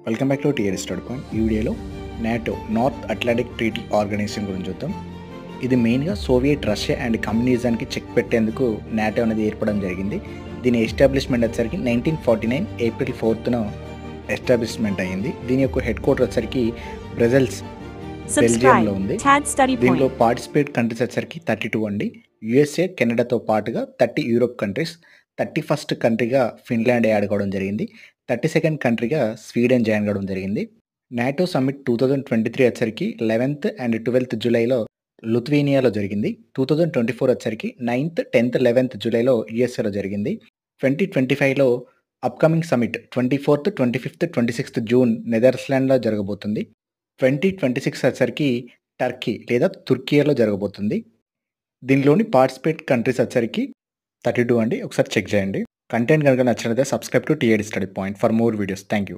Welcome back to TR study point. ఈ వీడియోలో NATO North Atlantic Treaty Organization గురించి చూద్దాం. ఇది మెయిన్గా సోవియట్ రష్యా అండ్ కమ్యూనిజానికి చెక్ పెట్టేందుకు నాటో అనేది ఏర్పడడం జరిగింది. దీని ఎస్టాబ్లిష్మెంట్ వచ్చేసరికి 1949 ఏప్రిల్ 4న ఎస్టాబ్లిష్మెంట్ అయ్యింది. దీని యొక్క హెడ్ క్వార్టర్ వచ్చేసరికి బ్రజెల్స్ బెల్జియంలో ఉంది. దీనిలో పార్టిసిపేట్ కంట్రీస్ వచ్చేసరికి 32 అండి. యుఎస్ఏ కెనడాతో పాటుగా 30 యూరోప్ కంట్రీస్, 31st కంట్రీగా ఫిన్లాండ్ యాడ్ కావడం జరిగింది. 32nd కంట్రీగా స్వీడన్ జాయిన్ కావడం జరిగింది. నాటో సమ్మిట్ 2023 వచ్చరికి 11th అండ్ 12th జూలైలో లుత్వేనియాలో జరిగింది. 2024 వచ్చరికి 9th, 10th, 11th జూలైలో యుఎస్ఏలో జరిగింది. 2025లో upcoming summit 24th, 25th, 26th June నెదర్లాండ్లో జరగబోతుంది. 2026 వచ్చరికి టర్కీ లేదా తుర్కియాలో జరగబోతుంది. దీనిలోని పార్టిసిపేట్ కంట్రీస్ వచ్చరికి 32 అండి. ఒకసారి చెక్ చేయండి. కంటెంట్ కనుక నచ్చినట్లయితే subscribe to TR study point for more videos. Thank you.